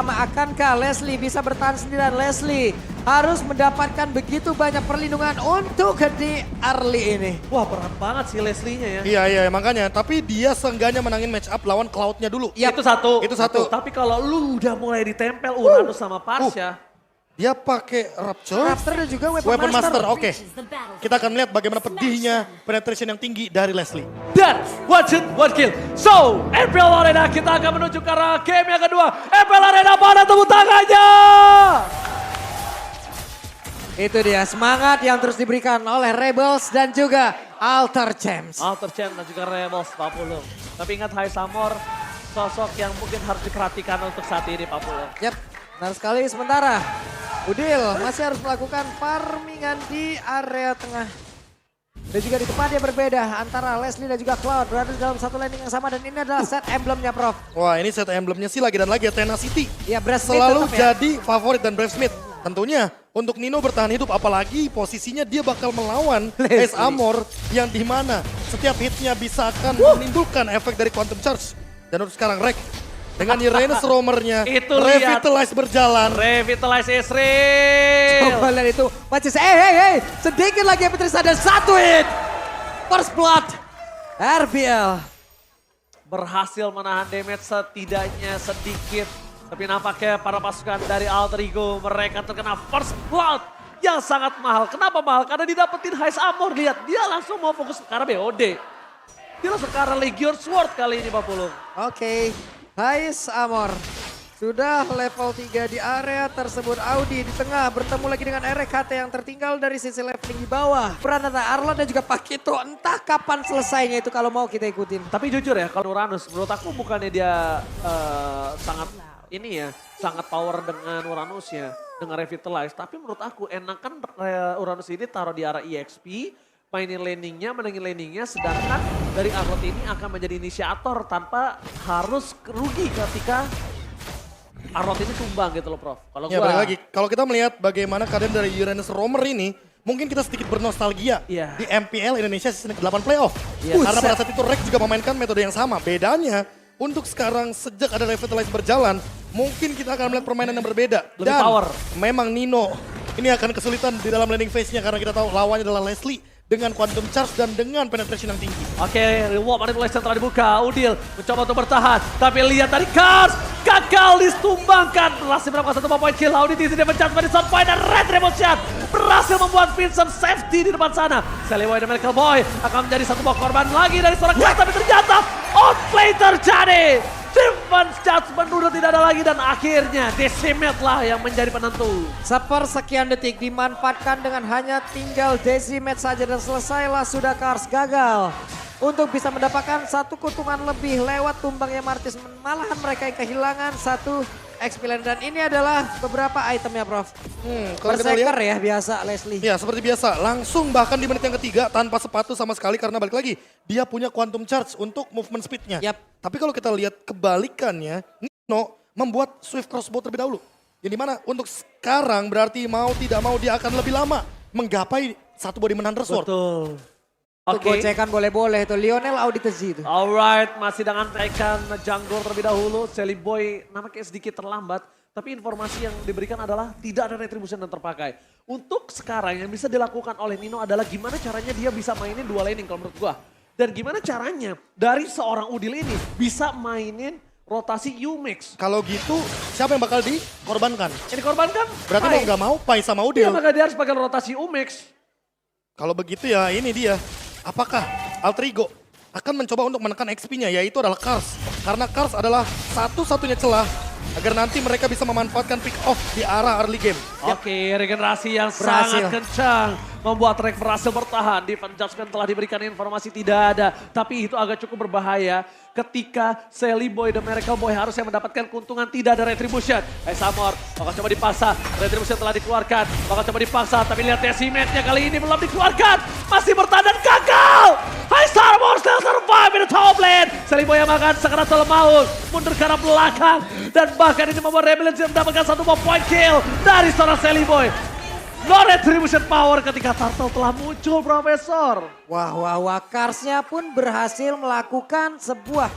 Akankah Leslie bisa bertahan sendirian? Leslie harus mendapatkan begitu banyak perlindungan untuk di early ini. Wah berat banget sih Leslie-nya ya. Iya makanya. Tapi dia seenggaknya menangin match up lawan Cloud-nya dulu. Itu satu. Itu satu. Tapi kalau lu udah mulai ditempel Uranus sama Pasha. Dia pakai Rapture. Raptor dan juga Weapon Master. Oke. Kita akan lihat bagaimana pedihnya penetration yang tinggi dari Leslie. Dan one shoot, one kill. So, MPL Arena kita akan menuju ke arah game yang kedua. MPL Arena mana tepuk tangannya? Itu dia semangat yang terus diberikan oleh Rebels dan juga Alter Champs. Alter Champ dan juga Rebels Pak Pulung. Tapi ingat Hai Samor, sosok yang mungkin harus diperhatikan untuk saat ini Pak Pulung. Yap, benar sekali. Sementara Udil masih harus melakukan farmingan di area tengah. Dan juga di tempat yang berbeda antara Leslie dan juga Cloud berada dalam satu landing yang sama dan ini adalah set emblemnya Prof. Wah ini set emblemnya sih lagi dan lagi Athena City. Ya Brave Smith selalu tetap ya. jadi favorit dan Brave Smith. Tentunya untuk Nino bertahan hidup apalagi posisinya dia bakal melawan Ace Amor yang dimana setiap hitnya bisa akan menimbulkan efek dari Quantum Charge. Dan untuk sekarang Rek dengan Uranus Roamer-nya Revitalize berjalan. Revitalize Israel. Coba lihat itu. Masih sedikit lagi yang Petrisa dan satu hit. First blood. RBL. Berhasil menahan damage setidaknya sedikit. Tapi nampaknya para pasukan dari Alter Ego mereka terkena first blood yang sangat mahal. Kenapa mahal? Karena didapetin Heist Amor. Lihat dia langsung mau fokus ke arah BOD. Dia langsung ke arah Legion Sword kali ini Pak Pulung. Oke. Heist Amor sudah level 3 di area tersebut. Audi di tengah bertemu lagi dengan RKT yang tertinggal dari sisi leveling di bawah. Peran antara Arlon dan juga Pakito entah kapan selesainya itu kalau mau kita ikutin. Tapi jujur ya kalau Uranus menurut aku bukannya dia sangat power dengan Uranus ya. Dengan Revitalize. Tapi menurut aku enakan Uranus ini taruh di arah EXP. Mainin landingnya, menangin landingnya, sedangkan dari Arlot ini akan menjadi inisiator tanpa harus rugi ketika Arlot ini tumbang gitu loh Prof. Kalau balik lagi, kalau kita melihat bagaimana keadaan dari Uranus Roamer ini, mungkin kita sedikit bernostalgia di MPL Indonesia season ke-8 playoff. Karena pada saat itu Rek juga memainkan metode yang sama. Bedanya untuk sekarang sejak ada Revitalize berjalan, mungkin kita akan melihat permainan yang berbeda. Lebih power. Memang Nino ini akan kesulitan di dalam landing phase-nya karena kita tahu lawannya adalah Leslie. Dengan Quantum Charge dan dengan penetration yang tinggi. Oke, reward manipulation telah dibuka. Udil mencoba untuk bertahan. Tapi lihat dari Cars, gagal ditumbangkan. Berhasil mendapatkan satu point kill. Audi di sini mencari dari sound point dan Red Revolution. Berhasil membuat Vincent safety di depan sana. Sally Boy dan Medical Boy akan menjadi satu buah korban lagi dari seorang Cars. Tapi ternyata outplay terjadi. Defense Judgment udah tidak ada lagi dan akhirnya Decimate lah yang menjadi penentu. Sepersekian detik dimanfaatkan dengan hanya tinggal Decimate saja dan selesailah sudah Cars gagal. Untuk bisa mendapatkan satu keuntungan lebih lewat tumbangnya Martis. Malahan mereka yang kehilangan satu XP land. Dan ini adalah beberapa itemnya Prof. Berserker ya biasa Leslie. Ya seperti biasa langsung bahkan di menit yang ketiga tanpa sepatu sama sekali karena balik lagi. Dia punya Quantum Charge untuk movement speednya. Tapi kalau kita lihat kebalikannya, Nino membuat Swift Crossbow terlebih dahulu. Yang dimana untuk sekarang berarti mau tidak mau dia akan lebih lama menggapai satu body Hunter Sword. Betul. Oke. Gocekan boleh-boleh itu Lionel Auditezi itu. Alright, masih dengan tekan jungle terlebih dahulu. Sally Boy nampaknya sedikit terlambat. Tapi informasi yang diberikan adalah tidak ada retribution yang terpakai. Untuk sekarang yang bisa dilakukan oleh Nino adalah gimana caranya dia bisa mainin dua laning kalau menurut gua. Dan gimana caranya dari seorang Udil ini bisa mainin rotasi U-Mix. Kalau gitu siapa yang bakal dikorbankan? Yang dikorbankan? Berarti mau nggak mau Pai sama Udil. Iya maka dia harus pakai rotasi U-Mix. Kalau begitu ya ini dia. Apakah Alter Ego akan mencoba untuk menekan XP-nya yaitu adalah Cars. Karena Cars adalah satu-satunya celah agar nanti mereka bisa memanfaatkan pick off di arah early game. Oke, regenerasi yang sangat kencang membuat Rek berhasil bertahan. Defense Judgment telah diberikan informasi tidak ada, tapi itu agak cukup berbahaya ketika Sally Boy dan Miracle Boy harusnya mendapatkan keuntungan tidak ada retribution. Samor bakal coba dipaksa, retribution telah dikeluarkan, bakal coba dipaksa, tapi lihat Decimate-nya kali ini belum dikeluarkan, masih bertahan dan gagal. Samor still survive in the top lane. Sally Boy yang makan sekeratul maut, mundur ke arah belakang, dan bahkan ini membuat Rebellion mendapatkan satu point kill dari seorang Sally Boy. No retribution power ketika Turtle telah muncul, Profesor. Wah, Cars-nya pun berhasil melakukan sebuah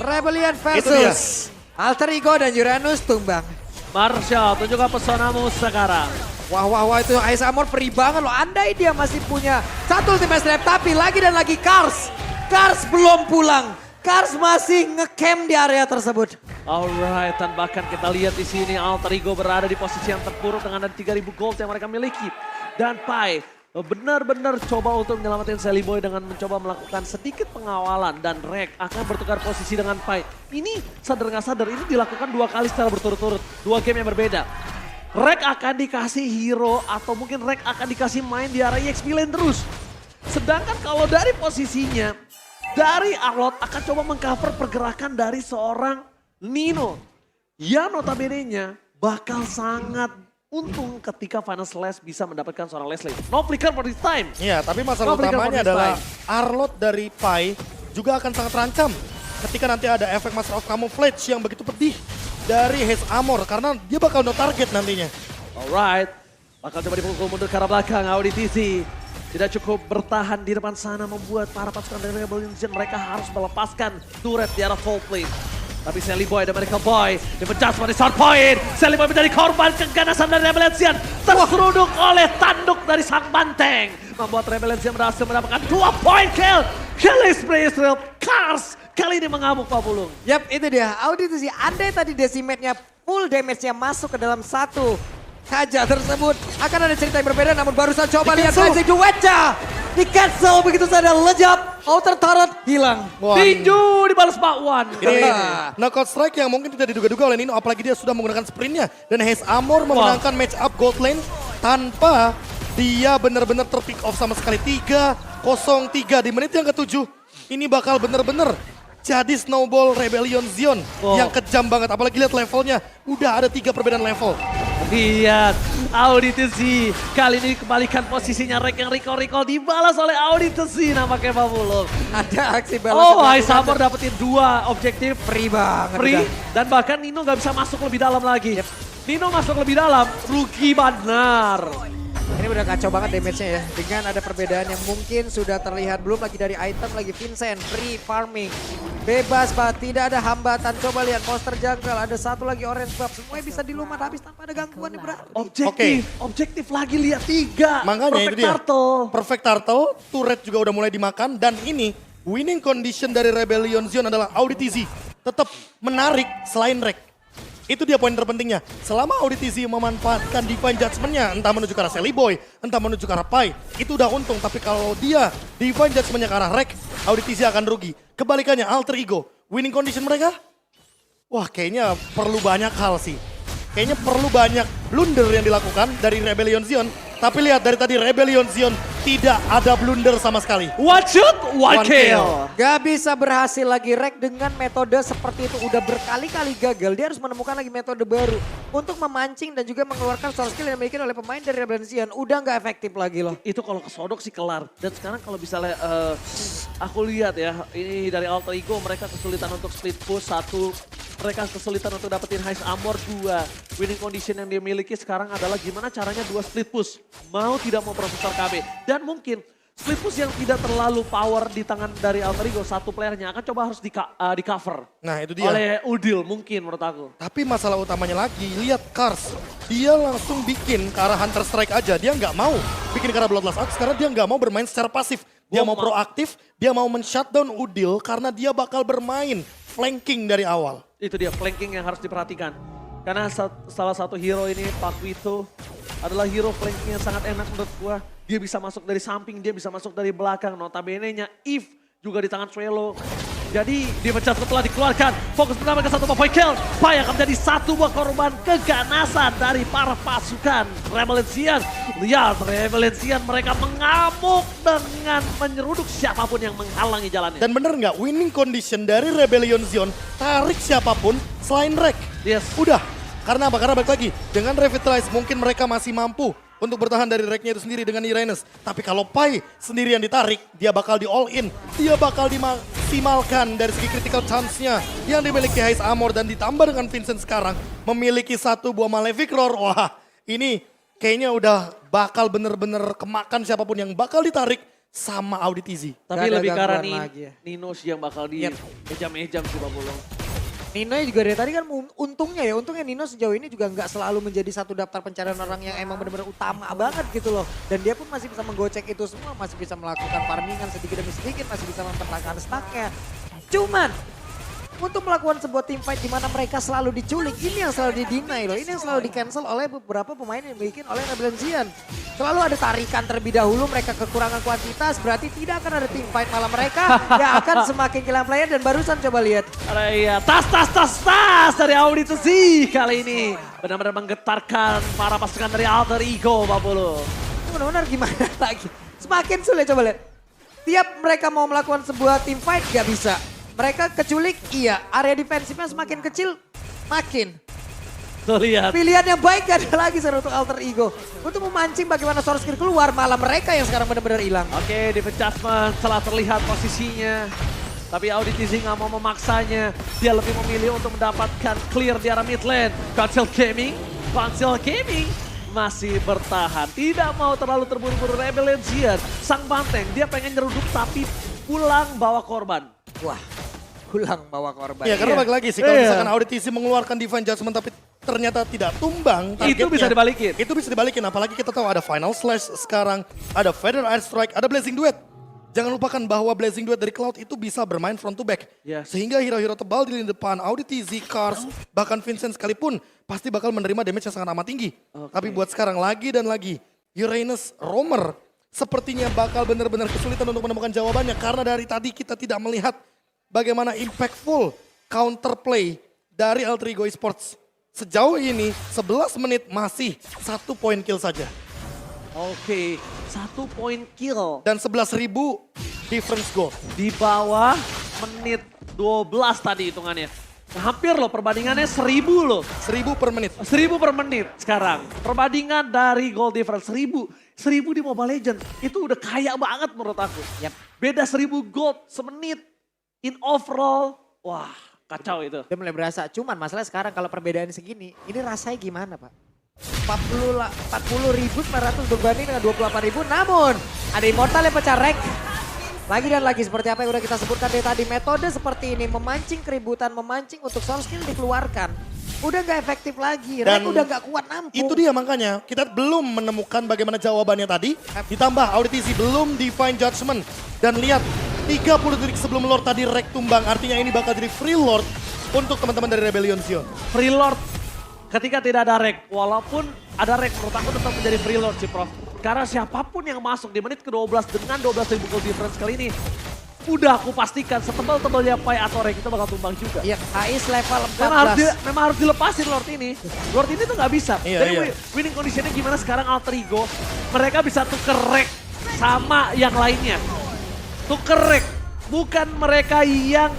Rebellion versus Alter Ego dan Uranus tumbang. Marshall, tunjukkan pesonamu sekarang. Wah, itu Ice Armor perih banget loh. Andai dia masih punya satu ultimate snap, tapi lagi dan lagi Cars. Cars belum pulang. Cars masih ngecamp di area tersebut. Alright, dan bahkan kita lihat di sini Alter Ego berada di posisi yang terpuruk dengan ada 3.000 gold yang mereka miliki. Dan Pai benar-benar coba untuk menyelamatkan Sally Boy dengan mencoba melakukan sedikit pengawalan. Dan Rek akan bertukar posisi dengan Pai. Ini sadar nggak sadar, ini dilakukan 2 kali secara berturut-turut. 2 game yang berbeda. Rek akan dikasih hero atau mungkin Rek akan dikasih main di area EXP lane terus. Sedangkan kalau dari posisinya, dari Arlot akan coba mengcover pergerakan dari seorang Nino. Yang notabene-nya bakal sangat untung ketika Final Slash bisa mendapatkan seorang Leslie. No flicker for this time. Iya, tapi masalah utamanya adalah Arlot dari Pai juga akan sangat terancam ketika nanti ada efek Master of Camouflage yang begitu pedih dari Haze Armor karena dia bakal no target nantinya. Alright, bakal coba dipukul mundur ke arah belakang Auditisi. Tidak cukup bertahan di depan sana membuat para pasukan dari Rebellion mereka harus melepaskan turret di arah full plate. Tapi Sally Boy dan Miracle Boy dipecah seperti short point. Sally Boy menjadi korban keganasan dari Rebellion. Terseruduk oleh tanduk dari sang banteng. Membuat Rebellion berhasil mendapatkan 2 point kill. Killing spree Israel Cars. Kali ini mengamuk Pak Pulung. Yap, itu dia. Auditisi, andai tadi decimate-nya full damage-nya masuk ke dalam satu kaca tersebut. Akan ada cerita yang berbeda, namun barusan coba lihat Rising duetnya. Di cancel begitu saja, lejap. Outer turret hilang. Tinju dibalas Pak Wan. Ini knockout strike yang mungkin tidak diduga-duga oleh Nino, apalagi dia sudah menggunakan sprintnya. Dan Haze Armor memenangkan match up gold lane tanpa dia benar-benar terpick off sama sekali. 3-0-3 di menit yang ke-7. Ini bakal benar-benar jadi snowball Rebellion Zion yang kejam banget. Apalagi lihat levelnya, udah ada 3 perbedaan level. Lihat, Auditisi kali ini kembalikan posisinya Rek yang recall dibalas oleh Auditisi nampaknya Pak Pulung. Ada aksi balas. Oh, Ice Armor dapetin 2 objektif. Free banget. Free, dan bahkan Nino gak bisa masuk lebih dalam lagi. Nino masuk lebih dalam, rugi benar. Ini udah kacau banget damage-nya ya. Dengan ada perbedaan yang mungkin sudah terlihat. Belum lagi dari item lagi Vincent. Free farming. Bebas banget. Tidak ada hambatan. Coba lihat monster junggle. Ada satu lagi orange buff. Semuanya bisa dilumat habis tanpa ada gangguan nih berarti. Objektif lagi lihat 3. Makanya Perfect itu dia. Turtle. Perfect Turtle. Turret juga udah mulai dimakan. Dan ini winning condition dari Rebellion Zion adalah Auditisi tetap menarik selain Rek. Itu dia poin terpentingnya. Selama Auditisi memanfaatkan Divine Judgment-nya, entah menuju ke arah Sally Boy, entah menuju ke arah Pai, itu udah untung. Tapi kalau dia Divine Judgment-nya ke arah Rek, Auditisi akan rugi. Kebalikannya Alter Ego, winning condition mereka, wah kayaknya perlu banyak hal sih. Kayaknya perlu banyak blunder yang dilakukan dari Rebellion Zion. Tapi lihat dari tadi Rebellion Zion tidak ada blunder sama sekali. One shoot, one kill. Gak bisa berhasil lagi Rek dengan metode seperti itu. Udah berkali-kali gagal. Dia harus menemukan lagi metode baru. Untuk memancing dan juga mengeluarkan source skill yang dimiliki oleh pemain dari Rebellion Zion. Udah gak efektif lagi loh. Itu kalau kesodok sih kelar. Dan sekarang kalau misalnya aku lihat ya, ini dari Alter Ego mereka kesulitan untuk split push 1. Mereka kesulitan untuk dapetin Haze Armor 2. Winning condition yang dia miliki sekarang adalah gimana caranya 2 split push. Mau tidak mau Profesor KB. Dan mungkin split push yang tidak terlalu power di tangan dari Alter Ego, satu playernya akan coba harus di cover. Nah itu dia. Oleh Udil mungkin menurut aku. Tapi masalah utamanya lagi, lihat Cars. Dia langsung bikin ke arah Hunter Strike aja. Dia nggak mau bikin ke arah Bloodlust Axe karena dia nggak mau bermain secara pasif. Dia mau proaktif, dia mau men-shutdown Udil karena dia bakal bermain flanking dari awal. Itu dia flanking yang harus diperhatikan. Karena salah satu hero ini, Pak Wito, adalah hero flanking yang sangat enak menurut gua. Dia bisa masuk dari samping, dia bisa masuk dari belakang. Notabene-nya Eve juga di tangan Swelo. Jadi dipecat setelah dikeluarkan. Fokus pertama ke 1 point kill. Pai akan menjadi 1 buah korban keganasan dari para pasukan Rebellion. Lihat Rebellion mereka mengamuk dengan menyeruduk siapapun yang menghalangi jalannya. Dan bener nggak winning condition dari Rebellion Zion tarik siapapun selain Rek. Yes. Udah. Karena apa? Karena balik lagi. Dengan Revitalize mungkin mereka masih mampu untuk bertahan dari Reknya itu sendiri dengan Uranus. Tapi kalau Pai sendiri yang ditarik, dia bakal di all in. Dia bakal dimaksimalkan dari segi critical chance-nya yang dimiliki Haze Armor. Dan ditambah dengan Vincent sekarang memiliki 1 buah Malefic Roar. Wah ini kayaknya udah bakal bener-bener kemakan siapapun yang bakal ditarik sama Audit Easy. Tapi Gak ada lebih ke arah gangguan lagi ya. Nino sih yang bakal di ejam-ejam sih Pak Bulung. Nino juga dari tadi kan untungnya Nino sejauh ini juga nggak selalu menjadi satu daftar pencarian orang yang emang benar-benar utama banget gitu loh. Dan dia pun masih bisa menggocek itu semua, masih bisa melakukan farmingan sedikit demi sedikit, masih bisa mempertahankan stacknya. Cuman untuk melakukan sebuah team fight di mana mereka selalu diculik, ini yang selalu di-deny loh. Ini yang selalu di-cancel oleh beberapa pemain yang dibikin oleh Rebellion Zion. Selalu ada tarikan terlebih dahulu, mereka kekurangan kuantitas, berarti tidak akan ada team fight, malah mereka yang akan semakin kehilangan player. Dan barusan coba lihat. Iya, tas dari Audi itu sih kali ini. Benar-benar menggetarkan para pasukan dari Alter Ego, Pak Bulung. Ini benar-benar gimana lagi. Semakin sulit, coba lihat. Tiap mereka mau melakukan sebuah team fight, gak bisa. Mereka keculik, iya. Area defensifnya semakin kecil, makin. Tuh lihat. Pilihan yang baik gak ada lagi sekarang untuk Alter Ego. Untuk memancing bagaimana Source Skill keluar, malah mereka yang sekarang benar-benar hilang. Oke, defense adjustment telah terlihat posisinya. Tapi Audit Easy nggak mau memaksanya. Dia lebih memilih untuk mendapatkan clear di arah mid lane. Council Gaming masih bertahan. Tidak mau terlalu terburu-buru Rebellion Zion. Sang banteng, dia pengen nyeruduk tapi pulang bawa korban. Wah, pulang bawa korban. Ya karena balik lagi sih kalau misalkan Audit Easy mengeluarkan Divine Judgment tapi ternyata tidak tumbang Itu bisa dibalikin. Itu bisa dibalikin, apalagi kita tahu ada Final Slash sekarang, ada Feather Air Strike, ada Blazing Duet. Jangan lupakan bahwa Blazing Duet dari Cloud itu bisa bermain front to back. Yes. Sehingga hero-hero tebal di lini depan, Audit Easy, Cars, bahkan Vincent sekalipun pasti bakal menerima damage yang sangat amat tinggi. Tapi buat sekarang lagi dan lagi, Uranus Roamer sepertinya bakal benar-benar kesulitan untuk menemukan jawabannya. Karena dari tadi kita tidak melihat bagaimana impactful counterplay dari Alter Ego Esports. Sejauh ini 11 menit masih 1 point kill saja. Oke, 1 point kill. Dan 11.000 difference goal. Di bawah menit 12 tadi hitungannya. Nah, hampir loh perbandingannya 1000 loh. 1000 per menit. 1000 per menit sekarang. Perbandingan dari goal difference 1000. 1000 di Mobile Legends. Itu udah kaya banget menurut aku. Yap. Beda 1000 gold semenit. In overall, wah kacau itu. Udah mulai berasa. Cuman masalah sekarang kalau perbedaan segini, ini rasanya gimana Pak? 40.900 berbanding dengan 28.000, namun ada Immortal yang pecah rek. Lagi dan lagi seperti apa yang udah kita sebutkan dari tadi, metode seperti ini memancing keributan, memancing untuk source skill dikeluarkan. Udah gak efektif lagi, rek udah gak kuat nampung. Itu dia makanya kita belum menemukan bagaimana jawabannya tadi. Ditambah Audit Easy belum Divine Judgment. Dan lihat 30 detik sebelum Lord tadi rek tumbang, artinya ini bakal jadi free Lord untuk teman-teman dari Rebellion Zion. Free Lord ketika tidak ada rek, walaupun ada rek menurut aku tetap menjadi free Lord sih Prof. Karena siapapun yang masuk di menit ke-12 dengan 12.000 goal difference kali ini, udah aku pastikan setebal-tebalnya Pai atau rek itu bakal tumbang juga. Iya, Ais level 14. Memang harus dilepasin Lord ini. Lord ini tuh nggak bisa. Iya, Jadi iya. winning conditionnya gimana sekarang Alter Ego, mereka bisa tuker rek sama yang lainnya. Tuker rek, bukan mereka yang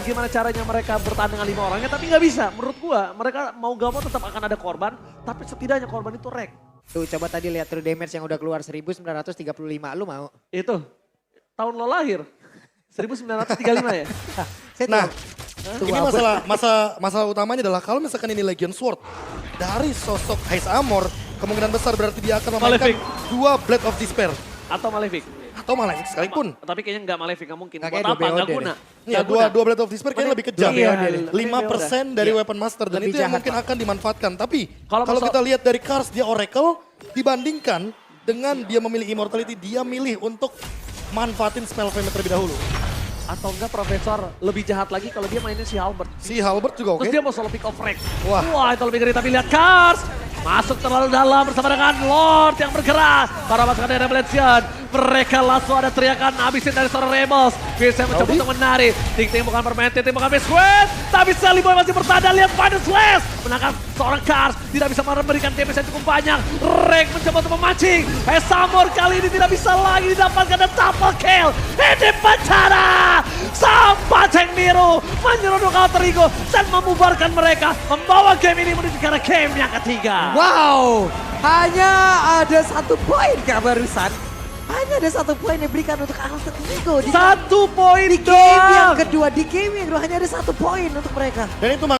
gimana caranya mereka bertahan dengan 5 orangnya, tapi nggak bisa. Menurut gua mereka mau gak mau tetap akan ada korban, tapi setidaknya korban itu rek. Tuh coba tadi lihat true damage yang udah keluar 1935, lu mau? Itu tahun lo lahir 1935 ya. Saya Nah, tua ini banget. masalah utamanya adalah kalau misalkan ini Legion Sword dari sosok Hais Amor, kemungkinan besar berarti dia akan memainkan Malefic. 2 Blade of Despair Atau Malefic. atau Malefic sekalipun. Tapi kayaknya nggak Malefic, nggak mungkin. Nggak, Buat kayak apa? Nggak Dobeode guna. Ya, dua Blade of Despair kayaknya lebih kejam. Iya, ya. lebih 5% dari Iya. Weapon Master dan Lebih itu yang jahat, mungkin Pak. akan dimanfaatkan. Tapi Kalau kalau masuk- kita lihat dari Cars dia Oracle dibandingkan dengan dia memilih Immortality, dia milih untuk manfaatin spell Flame terlebih dahulu. Atau enggak Profesor lebih jahat lagi kalau dia mainnya si Halbert. Si Halbert juga oke. Terus dia mau solo pick off rek. Wah. Wah itu lebih ngeri, tapi lihat Cars. Masuk terlalu dalam bersama dengan Lord yang bergerak. Para pasukan dari Rebellion. Mereka langsung ada teriakan habisin dari seorang Rebels. Bisa mencoba Audi. untuk menarik. Ting-ting bukan bermain, ting-ting bukan Biscuit. Tapi Sally Boy masih bertahan, lihat Final Slash. Menangkap seorang Cars. Tidak bisa memberikan damage yang cukup banyak. Rek mencoba untuk memancing. Samur kali ini tidak bisa lagi didapatkan dan double kill. Ini bencana. Sampai Cheng Biru menyeruduk Alter Ego dan membubarkan mereka. Membawa game ini menuju ke arah game yang ketiga. Wow, hanya ada 1 poin kah barusan? Hanya ada 1 poin yang diberikan untuk Alter Ego. Di 1 poin game yang doang. kedua, di game yang kedua hanya ada 1 poin untuk mereka. Dan itu